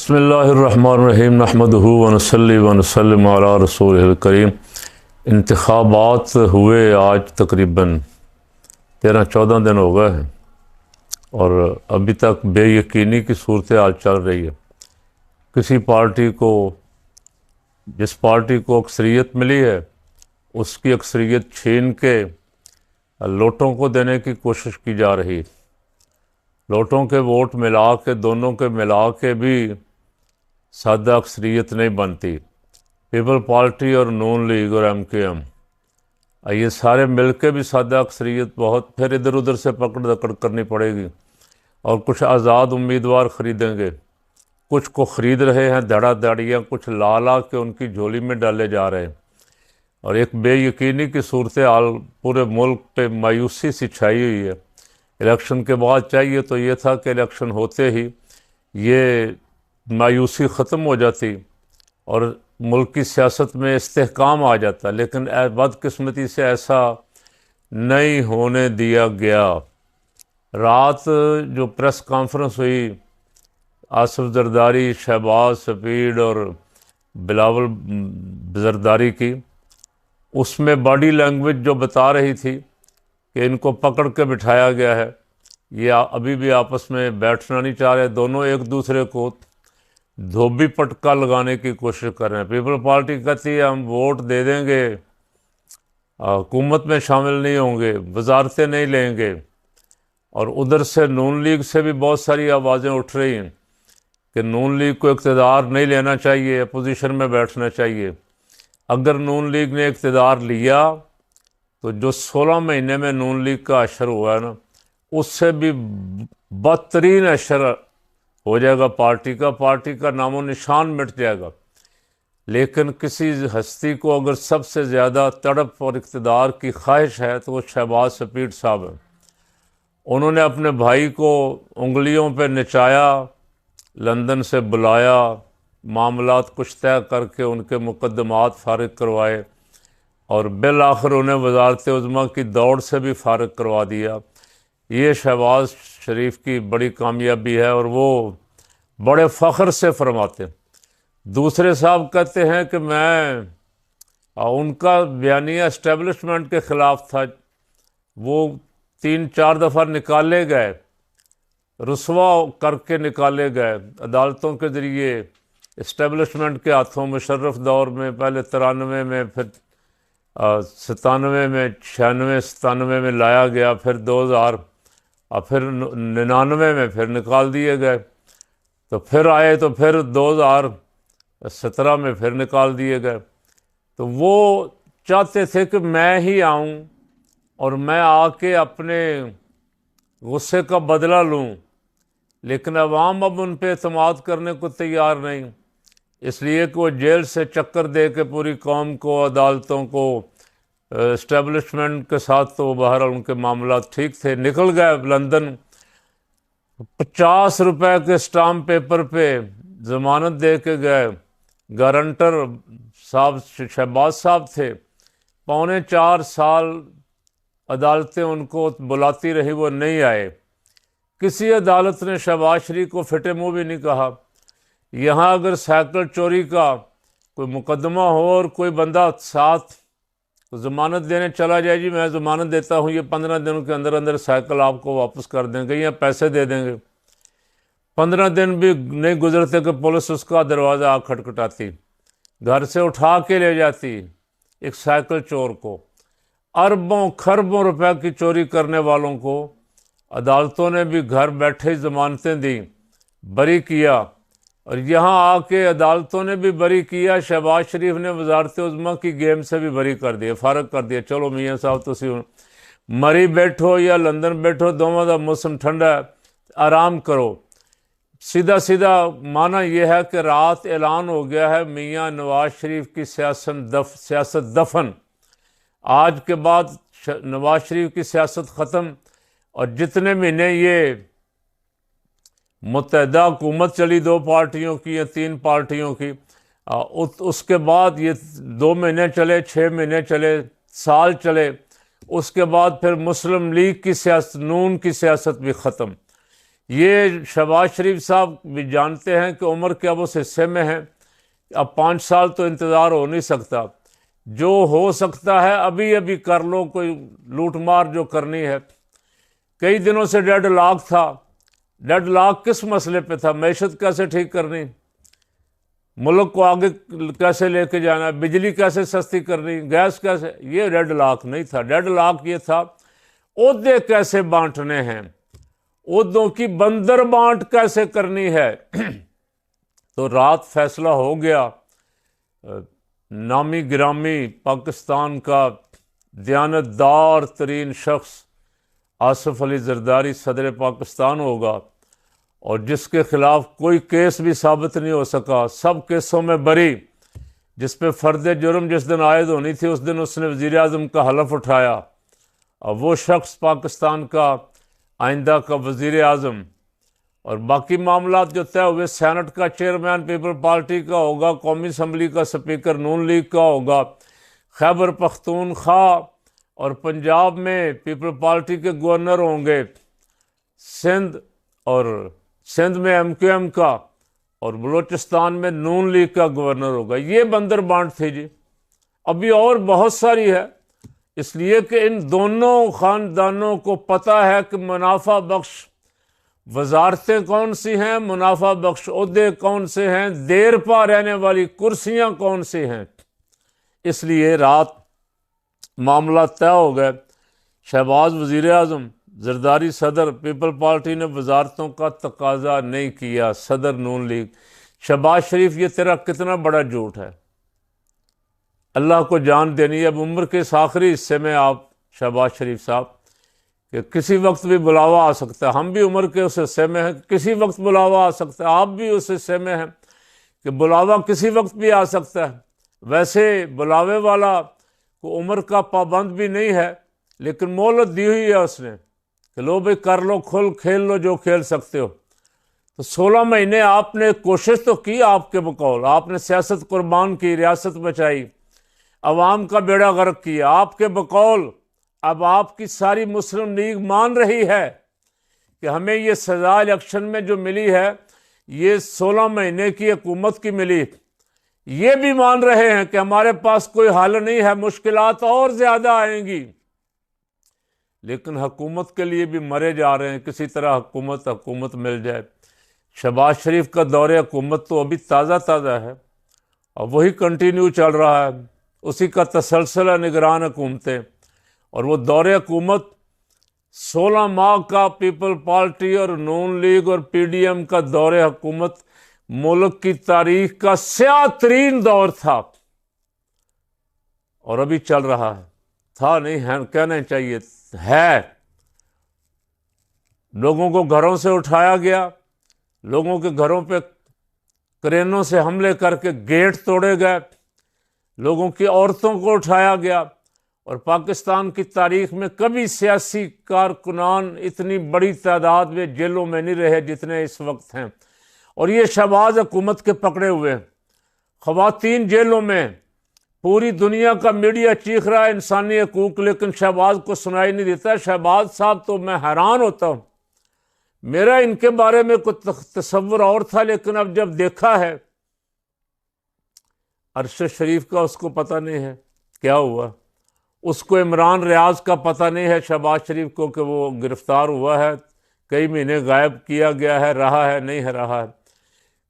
بسم اللہ الرحمن الرحیم نحمدہ ونصلی ونسلم علی رسولہ الکریم۔ انتخابات ہوئے آج تقریباً 13-14 دن ہو گئے ہیں اور ابھی تک بے یقینی کی صورتحال چل رہی ہے۔ کسی پارٹی کو جس پارٹی کو اکثریت ملی ہے اس کی اکثریت چھین کے لوٹوں کو دینے کی کوشش کی جا رہی ہے۔ لوٹوں کے ووٹ ملا کے دونوں کے ملا کے بھی سادہ اکثریت نہیں بنتی۔ پیپل پارٹی اور نون لیگ اور MKM یہ سارے مل کے بھی سادہ اکثریت بہت، پھر ادھر ادھر سے پکڑ دکڑ کرنی پڑے گی اور کچھ آزاد امیدوار خریدیں گے، کچھ کو خرید رہے ہیں دھڑا دھڑیاں، کچھ لا لا کے ان کی جھولی میں ڈالے جا رہے ہیں، اور ایک بے یقینی کی صورتحال پورے ملک پہ مایوسی سی چھائی ہوئی ہے۔ الیکشن کے بعد چاہیے تو یہ تھا کہ الیکشن ہوتے ہی یہ مایوسی ختم ہو جاتی اور ملک کی سیاست میں استحکام آ جاتا، لیکن بدقسمتی سے ایسا نہیں ہونے دیا گیا۔ رات جو پریس کانفرنس ہوئی آصف زرداری، شہباز سپیڈ اور بلاول زرداری کی، اس میں باڈی لینگویج جو بتا رہی تھی کہ ان کو پکڑ کے بٹھایا گیا ہے، یہ ابھی بھی آپس میں بیٹھنا نہیں چاہ رہے، دونوں ایک دوسرے کو دھوبی پٹکا لگانے کی کوشش کر رہے ہیں۔ پیپل پارٹی کہتی ہے ہم ووٹ دے دیں گے، حکومت میں شامل نہیں ہوں گے، وزارتیں نہیں لیں گے، اور ادھر سے نون لیگ سے بھی بہت ساری آوازیں اٹھ رہی ہیں کہ نون لیگ کو اقتدار نہیں لینا چاہیے، اپوزیشن میں بیٹھنا چاہیے۔ اگر نون لیگ نے اقتدار لیا تو جو 16 مہینے میں نون لیگ کا اشر ہوا ہے نا، اس سے بھی بدترین اشر ہو جائے گا پارٹی کا نام و نشان مٹ جائے گا۔ لیکن کسی ہستی کو اگر سب سے زیادہ تڑپ اور اقتدار کی خواہش ہے تو وہ شہباز سپیڈ صاحب ہیں۔ انہوں نے اپنے بھائی کو انگلیوں پہ نچایا، لندن سے بلایا، معاملات کچھ طے کر کے ان کے مقدمات فارغ کروائے اور بالآخر انہیں وزارت عظمیٰ کی دوڑ سے بھی فارغ کروا دیا۔ یہ شہباز شریف کی بڑی کامیابی ہے اور وہ بڑے فخر سے فرماتے ہیں۔ دوسرے صاحب کہتے ہیں کہ میں ان کا بیانیہ اسٹیبلشمنٹ کے خلاف تھا، وہ 3-4 دفعہ نکالے گئے، رسوا کر کے نکالے گئے عدالتوں کے ذریعے، اسٹیبلشمنٹ کے ہاتھوں، مشرف دور میں، پہلے 93 میں، پھر 97 میں، 96 97 میں لایا گیا، پھر 2000 اور پھر 99 میں پھر نکال دیے گئے، تو پھر آئے تو پھر 2017 میں پھر نکال دیے گئے۔ تو وہ چاہتے تھے کہ میں ہی آؤں اور میں آ کے اپنے غصے کا بدلہ لوں، لیکن عوام اب ان پہ اعتماد کرنے کو تیار نہیں، اس لیے کہ وہ جیل سے چکر دے کے پوری قوم کو، عدالتوں کو، اسٹیبلشمنٹ کے ساتھ تو بہرحال ان کے معاملات ٹھیک تھے، نکل گئے لندن۔ 50 روپے کے اسٹامپ پیپر پہ ضمانت دے کے گئے، گارنٹر صاحب شہباز صاحب تھے، 3.25 سال عدالتیں ان کو بلاتی رہی، وہ نہیں آئے۔ کسی عدالت نے شہباز شریف کو پھٹے منہ بھی نہیں کہا۔ یہاں اگر سائیکل چوری کا کوئی مقدمہ ہو اور کوئی بندہ ساتھ ضمانت دینے چلا جائے، جی میں ضمانت دیتا ہوں، یہ 15 دنوں کے اندر اندر سائیکل آپ کو واپس کر دیں گے یا پیسے دے دیں گے، 15 دن بھی نہیں گزرتے کہ پولیس اس کا دروازہ آ کھٹکھٹاتی، گھر سے اٹھا کے لے جاتی ایک سائیکل چور کو۔ اربوں خربوں روپے کی چوری کرنے والوں کو عدالتوں نے بھی گھر بیٹھے ہی ضمانتیں دیں، بری کیا، اور یہاں آ کے عدالتوں نے بھی بری کیا، شہباز شریف نے وزارت عظمیٰ کی گیم سے بھی بری کر دیا، فارغ کر دیا۔ چلو میاں صاحب تسی مری بیٹھو یا لندن بیٹھو، دونوں دا موسم ٹھنڈا ہے، آرام کرو۔ سیدھا سیدھا معنی یہ ہے کہ رات اعلان ہو گیا ہے میاں نواز شریف کی سیاست دفن، آج کے بعد نواز شریف کی سیاست ختم، اور جتنے مہینے یہ متحدہ حکومت چلی 2 پارٹیوں کی یا 3 پارٹیوں کی، اس کے بعد یہ 2 مہینے چلے، 6 مہینے چلے، سال چلے، اس کے بعد پھر مسلم لیگ کی سیاست، نون کی سیاست بھی ختم۔ یہ شہباز شریف صاحب بھی جانتے ہیں کہ عمر کے اب اس حصے میں ہیں، اب 5 سال تو انتظار ہو نہیں سکتا، جو ہو سکتا ہے ابھی ابھی کر لو، کوئی لوٹ مار جو کرنی ہے۔ کئی دنوں سے ڈیڈ لاک تھا، ڈیڈ لاک کس مسئلے پہ تھا؟ معیشت کیسے ٹھیک کرنی، ملک کو آگے کیسے لے کے جانا، بجلی کیسے سستی کرنی، گیس کیسے، یہ ڈیڈ لاک نہیں تھا۔ ڈیڈ لاک یہ تھا عہدے کیسے بانٹنے ہیں، عہدوں کی بندر بانٹ کیسے کرنی ہے۔ تو رات فیصلہ ہو گیا، نامی گرامی پاکستان کا دیانتدار ترین شخص آصف علی زرداری صدر پاکستان ہوگا، اور جس کے خلاف کوئی کیس بھی ثابت نہیں ہو سکا، سب کیسوں میں بری، جس پہ فرد جرم جس دن عائد ہونی تھی اس دن اس نے وزیر اعظم کا حلف اٹھایا، اور وہ شخص پاکستان کا آئندہ کا وزیر اعظم، اور باقی معاملات جو طے ہوئے، سینٹ کا چیئرمین پیپل پارٹی کا ہوگا، قومی اسمبلی کا سپیکر نون لیگ کا ہوگا، خیبر پختونخوا اور پنجاب میں پیپل پارٹی کے گورنر ہوں گے، سندھ میں ایم کیو ایم کا، اور بلوچستان میں نون لیگ کا گورنر ہوگا۔ یہ بندر بانٹ تھی جی، ابھی اور بہت ساری ہے، اس لیے کہ ان دونوں خاندانوں کو پتہ ہے کہ منافع بخش وزارتیں کون سی ہیں، منافع بخش عہدے کون سے ہیں، دیر پا رہنے والی کرسیاں کون سی ہیں۔ اس لیے رات معاملہ طے ہو گئے، شہباز وزیر اعظم، زرداری صدر، پیپل پارٹی نے وزارتوں کا تقاضا نہیں کیا، صدر نون لیگ۔ شہباز شریف یہ تیرا کتنا بڑا جھوٹ ہے، اللہ کو جان دینی ہے۔ اب عمر کے اس آخری حصے میں آپ شہباز شریف صاحب کہ کسی وقت بھی بلاوا آ سکتا ہے، ہم بھی عمر کے اس حصے میں ہیں، کسی وقت بلاوا آ سکتا ہے، آپ بھی اس حصے میں ہیں کہ بلاوا کسی وقت بھی آ سکتا ہے۔ ویسے بلاوے والا کو عمر کا پابند بھی نہیں ہے، لیکن مہلت دی ہوئی ہے اس نے کہ لو بھائی کر لو، کھیل لو جو کھیل سکتے ہو۔ تو 16 مہینے آپ نے کوشش تو کی، آپ کے بقول آپ نے سیاست قربان کی، ریاست بچائی، عوام کا بیڑا غرق کیا، آپ کے بقول اب آپ کی ساری مسلم لیگ مان رہی ہے کہ ہمیں یہ سزا الیکشن میں جو ملی ہے یہ 16 مہینے کی حکومت کی ملی، یہ بھی مان رہے ہیں کہ ہمارے پاس کوئی حل نہیں ہے، مشکلات اور زیادہ آئیں گی، لیکن حکومت کے لیے بھی مرے جا رہے ہیں، کسی طرح حکومت مل جائے۔ شہباز شریف کا دور حکومت تو ابھی تازہ ہے، اور وہی کنٹینیو چل رہا ہے، اسی کا تسلسل ہے نگران حکومتیں، اور وہ دور حکومت 16 ماہ کا پیپل پارٹی اور نون لیگ اور پی ڈی ایم کا دور حکومت ملک کی تاریخ کا سیاہ ترین دور تھا، اور ابھی چل رہا ہے، تھا نہیں ہے کہنا چاہیے ہے۔ لوگوں کو گھروں سے اٹھایا گیا، لوگوں کے گھروں پہ کرینوں سے حملے کر کے گیٹ توڑے گئے، لوگوں کی عورتوں کو اٹھایا گیا، اور پاکستان کی تاریخ میں کبھی سیاسی کارکنان اتنی بڑی تعداد میں جیلوں میں نہیں رہے جتنے اس وقت ہیں، اور یہ شہباز حکومت کے پکڑے ہوئے، خواتین جیلوں میں، پوری دنیا کا میڈیا چیخ رہا ہے انسانی حقوق، لیکن شہباز کو سنائی نہیں دیتا۔ شہباز صاحب تو میں حیران ہوتا ہوں، میرا ان کے بارے میں کوئی تصور اور تھا، لیکن اب جب دیکھا ہے، عرش شریف کا اس کو پتہ نہیں ہے کیا ہوا، اس کو عمران ریاض کا پتہ نہیں ہے شہباز شریف کو کہ وہ گرفتار ہوا ہے، کئی مہینے غائب کیا گیا ہے، رہا ہے نہیں ہے رہا ہے،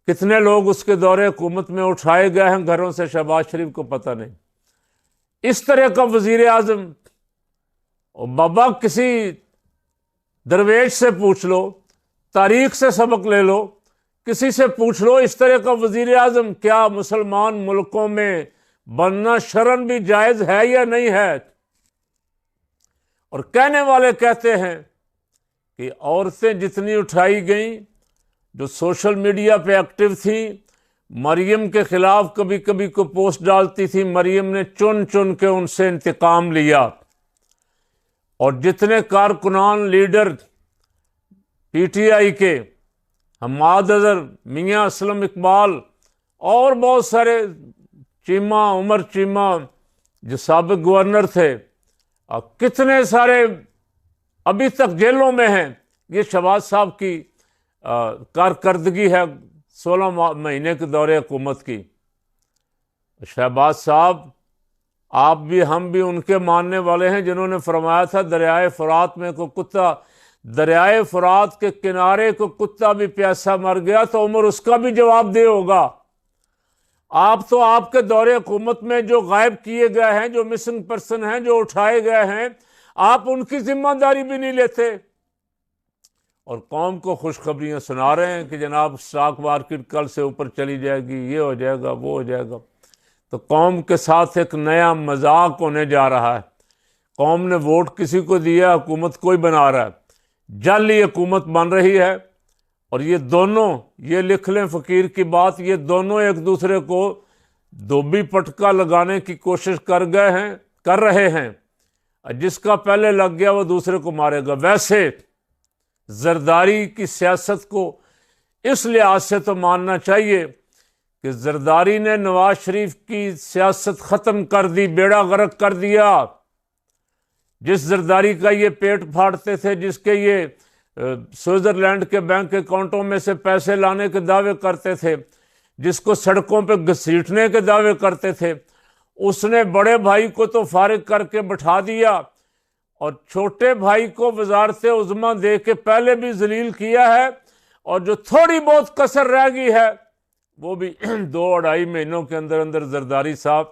کتنے لوگ اس کے دور حکومت میں اٹھائے گئے ہیں گھروں سے، شہباز شریف کو پتہ نہیں۔ اس طرح کا وزیر اعظم، اور بابا کسی درویش سے پوچھ لو، تاریخ سے سبق لے لو، کسی سے پوچھ لو، اس طرح کا وزیر اعظم کیا مسلمان ملکوں میں بننا شرعاً بھی جائز ہے یا نہیں ہے؟ اور کہنے والے کہتے ہیں کہ عورتیں جتنی اٹھائی گئیں جو سوشل میڈیا پہ ایکٹیو تھیں، مریم کے خلاف کبھی کبھی کو پوسٹ ڈالتی تھی، مریم نے چن چن کے ان سے انتقام لیا، اور جتنے کارکنان لیڈر پی ٹی آئی کے، حماد اظہر، میاں اسلم اقبال، اور بہت سارے، چیمہ، عمر چیمہ جو سابق گورنر تھے، کتنے سارے ابھی تک جیلوں میں ہیں، یہ شہباز صاحب کی کارکردگی ہے 16 مہینے کے دورے حکومت کی۔ شہباز صاحب، آپ بھی ہم بھی ان کے ماننے والے ہیں جنہوں نے فرمایا تھا دریائے فرات میں کو کتا، دریائے فرات کے کنارے کو کتا بھی پیاسا مر گیا تو عمر اس کا بھی جواب دہ ہوگا۔ آپ تو آپ کے دور حکومت میں جو غائب کیے گئے ہیں، جو مسنگ پرسن ہیں، جو اٹھائے گئے ہیں، آپ ان کی ذمہ داری بھی نہیں لیتے، اور قوم کو خوشخبریاں سنا رہے ہیں کہ جناب اسٹاک مارکیٹ کل سے اوپر چلی جائے گی، یہ ہو جائے گا، وہ ہو جائے گا۔ تو قوم کے ساتھ ایک نیا مذاق ہونے جا رہا ہے۔ قوم نے ووٹ کسی کو دیا، حکومت کوئی بنا رہا ہے، جعلی حکومت بن رہی ہے، اور یہ دونوں، یہ لکھ لیں فقیر کی بات، یہ دونوں ایک دوسرے کو دھوبی پٹکا لگانے کی کوشش کر رہے ہیں۔ جس کا پہلے لگ گیا وہ دوسرے کو مارے گا۔ ویسے زرداری کی سیاست کو اس لحاظ سے تو ماننا چاہیے کہ زرداری نے نواز شریف کی سیاست ختم کر دی، بیڑا غرق کر دیا۔ جس زرداری کا یہ پیٹ پھاڑتے تھے، جس کے یہ سوئٹزرلینڈ کے بینک اکاؤنٹوں میں سے پیسے لانے کے دعوے کرتے تھے، جس کو سڑکوں پہ گھسیٹنے کے دعوے کرتے تھے، اس نے بڑے بھائی کو تو فارغ کر کے بٹھا دیا، اور چھوٹے بھائی کو وزارت عظمیٰ دے کے پہلے بھی ذلیل کیا ہے، اور جو تھوڑی بہت کسر رہ گئی ہے وہ بھی 2-2.5 مہینوں کے اندر اندر زرداری صاحب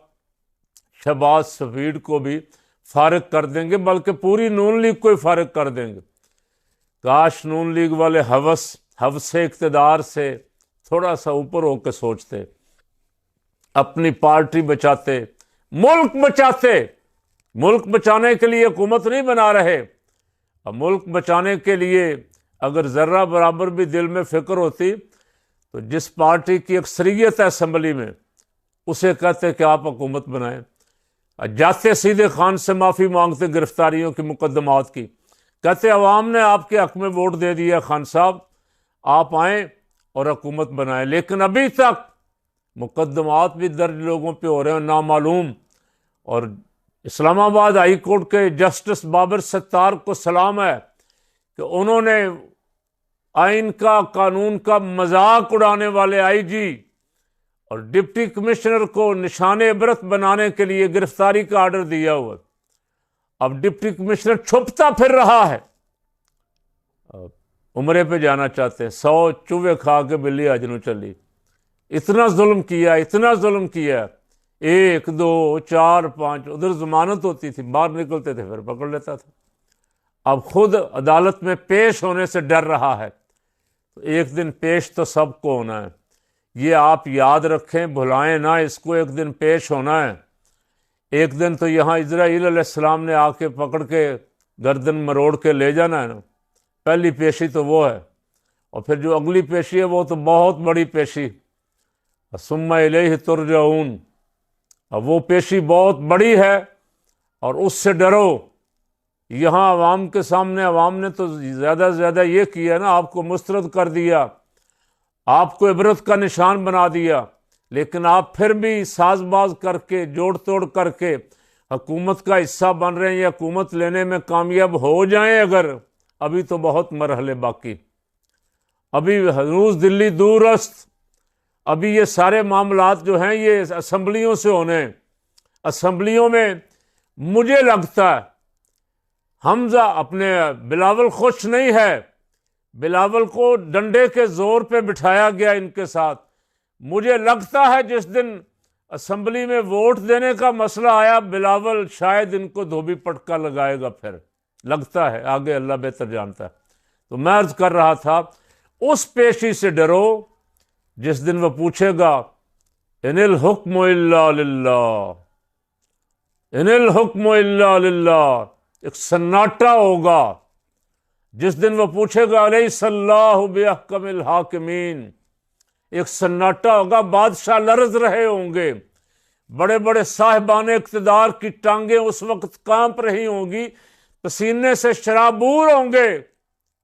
شہباز سفید کو بھی فارغ کر دیں گے، بلکہ پوری نون لیگ کو ہی فارغ کر دیں گے۔ کاش نون لیگ والے حوث اقتدار سے تھوڑا سا اوپر ہو کے سوچتے، اپنی پارٹی بچاتے، ملک بچاتے۔ ملک بچانے کے لیے حکومت نہیں بنا رہے، اب ملک بچانے کے لیے اگر ذرہ برابر بھی دل میں فکر ہوتی تو جس پارٹی کی اکثریت ہے اسمبلی میں، اسے کہتے کہ آپ حکومت بنائیں، جاتے سیدھے خان سے معافی مانگتے گرفتاریوں کی، مقدمات کی، کہتے عوام نے آپ کے حق میں ووٹ دے دیا، خان صاحب آپ آئیں اور حکومت بنائیں۔ لیکن ابھی تک مقدمات بھی درج لوگوں پہ ہو رہے ہیں نامعلوم، اور اسلام آباد ہائی کورٹ کے جسٹس بابر ستار کو سلام ہے کہ انہوں نے آئین کا، قانون کا مذاق اڑانے والے آئی جی اور ڈپٹی کمشنر کو نشان عبرت بنانے کے لیے گرفتاری کا آرڈر دیا ہوا۔ اب ڈپٹی کمشنر چھپتا پھر رہا ہے، عمرے پہ جانا چاہتے ہیں، 100 چوہے کھا کے بلی حج نو چلی۔ اتنا ظلم کیا، اتنا ظلم کیا، 1 2 4 5 ادھر ضمانت ہوتی تھی، باہر نکلتے تھے پھر پکڑ لیتا تھا۔ اب خود عدالت میں پیش ہونے سے ڈر رہا ہے، تو ایک دن پیش تو سب کو ہونا ہے، یہ آپ یاد رکھیں، بھلائیں نہ اس کو، ایک دن پیش ہونا ہے۔ ایک دن تو یہاں اسرائیل علیہ السلام نے آ کے پکڑ کے گردن مروڑ کے لے جانا ہے نا، پہلی پیشی تو وہ ہے، اور پھر جو اگلی پیشی ہے وہ تو بہت بڑی پیشی، ثم الیہ ترجعون، اب وہ پیشی بہت بڑی ہے، اور اس سے ڈرو۔ یہاں عوام کے سامنے عوام نے تو زیادہ سے زیادہ یہ کیا نا، آپ کو مسترد کر دیا، آپ کو عبرت کا نشان بنا دیا، لیکن آپ پھر بھی ساز باز کر کے، جوڑ توڑ کر کے حکومت کا حصہ بن رہے ہیں، یا حکومت لینے میں کامیاب ہو جائیں اگر، ابھی تو بہت مرحلے باقی، ابھی ہنوز دلی دور است، ابھی یہ سارے معاملات جو ہیں یہ اسمبلیوں سے ہونے ہیں۔ اسمبلیوں میں مجھے لگتا ہے حمزہ اپنے بلاول خوش نہیں ہے، بلاول کو ڈنڈے کے زور پہ بٹھایا گیا ان کے ساتھ۔ مجھے لگتا ہے جس دن اسمبلی میں ووٹ دینے کا مسئلہ آیا، بلاول شاید ان کو دھوبی پٹکا لگائے گا، پھر لگتا ہے، آگے اللہ بہتر جانتا ہے۔ تو میں عرض کر رہا تھا اس پیشی سے ڈرو جس دن وہ پوچھے گا ان الحکم الا للہ، ان الحکم الا للہ، ایک سناٹا ہوگا جس دن وہ پوچھے گا الیس اللہ باحکم الحاکمین، ایک سناٹا ہوگا، بادشاہ لرز رہے ہوں گے، بڑے بڑے صاحبان اقتدار کی ٹانگیں اس وقت کانپ رہی ہوں گی، پسینے سے شرابور ہوں گے،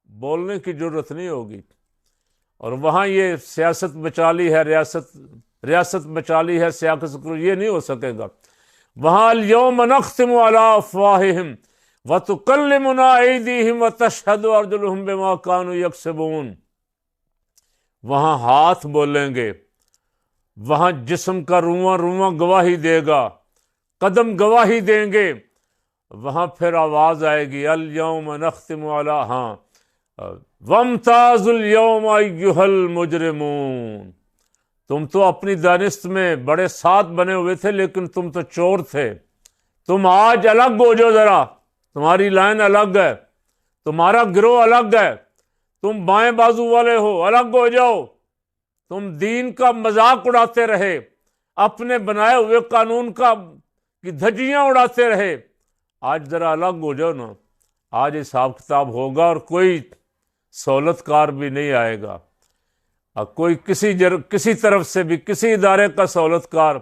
بولنے کی جرت نہیں ہوگی۔ اور وہاں یہ سیاست بچا لی ہے، ریاست بچا لی ہے، سیاست کرو، یہ نہیں ہو سکے گا۔ وہاں الیوم نختم علی افواہہم وتکلمنا ایدیہم وتشہد ارجلہم بما کانوا یکسبون، وہاں ہاتھ بولیں گے، وہاں جسم کا رواں رواں گواہی دے گا، قدم گواہی دیں گے، وہاں پھر آواز آئے گی الیوم نختم علی وامتاز الیوم ایھا المجرمون۔ تم تو اپنی دانست میں بڑے ساتھ بنے ہوئے تھے، لیکن تم تو چور تھے۔ تم آج الگ ہو جو، ذرا تمہاری لائن الگ ہے، تمہارا گروہ الگ ہے، تم بائیں بازو والے ہو، الگ ہو جاؤ۔ تم دین کا مذاق اڑاتے رہے، اپنے بنائے ہوئے قانون کی دھجیاں اڑاتے رہے، آج ذرا الگ ہو جاؤ نا۔ آج حساب کتاب ہوگا اور کوئی سہولت کار بھی نہیں آئے گا، اور کوئی کسی طرف سے بھی کسی ادارے کا سہولت کار،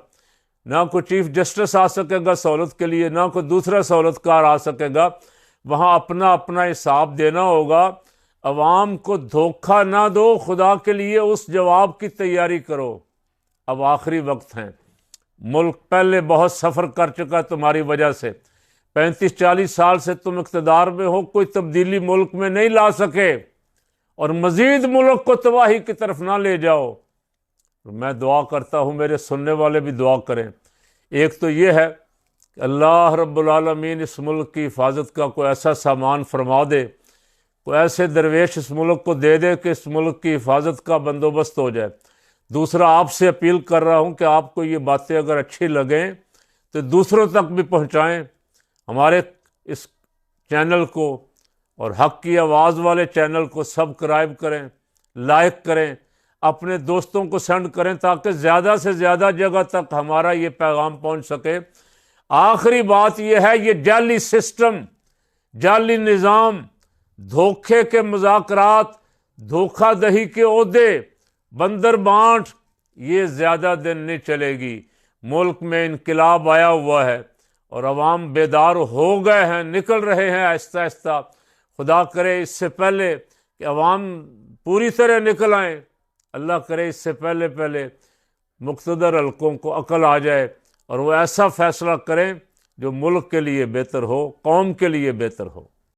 نہ کوئی چیف جسٹس آ سکے گا سہولت کے لیے، نہ کوئی دوسرا سہولت کار آ سکے گا۔ وہاں اپنا اپنا حساب دینا ہوگا۔ عوام کو دھوکہ نہ دو، خدا کے لیے اس جواب کی تیاری کرو۔ اب آخری وقت ہیں، ملک پہلے بہت سفر کر چکا تمہاری وجہ سے، 35-40 سال سے تم اقتدار میں ہو، کوئی تبدیلی ملک میں نہیں لا سکے، اور مزید ملک کو تباہی کی طرف نہ لے جاؤ۔ میں دعا کرتا ہوں، میرے سننے والے بھی دعا کریں۔ ایک تو یہ ہے کہ اللہ رب العالمین اس ملک کی حفاظت کا کوئی ایسا سامان فرما دے، کوئی ایسے درویش اس ملک کو دے دے کہ اس ملک کی حفاظت کا بندوبست ہو جائے۔ دوسرا، آپ سے اپیل کر رہا ہوں کہ آپ کو یہ باتیں اگر اچھی لگیں تو دوسروں تک بھی پہنچائیں۔ ہمارے اس چینل کو اور حق کی آواز والے چینل کو سبسکرائب کریں، لائک کریں، اپنے دوستوں کو سینڈ کریں، تاکہ زیادہ سے زیادہ جگہ تک ہمارا یہ پیغام پہنچ سکے۔ آخری بات یہ ہے، یہ جعلی سسٹم، جعلی نظام، دھوکے کے مذاکرات، دھوکہ دہی کے عہدے، بندر بانٹ، یہ زیادہ دن نہیں چلے گی۔ ملک میں انقلاب آیا ہوا ہے اور عوام بیدار ہو گئے ہیں، نکل رہے ہیں آہستہ آہستہ۔ خدا کرے اس سے پہلے کہ عوام پوری طرح نکل آئیں، اللہ کرے اس سے پہلے مقتدر حلقوں کو عقل آ جائے اور وہ ایسا فیصلہ کریں جو ملک کے لیے بہتر ہو، قوم کے لیے بہتر ہو۔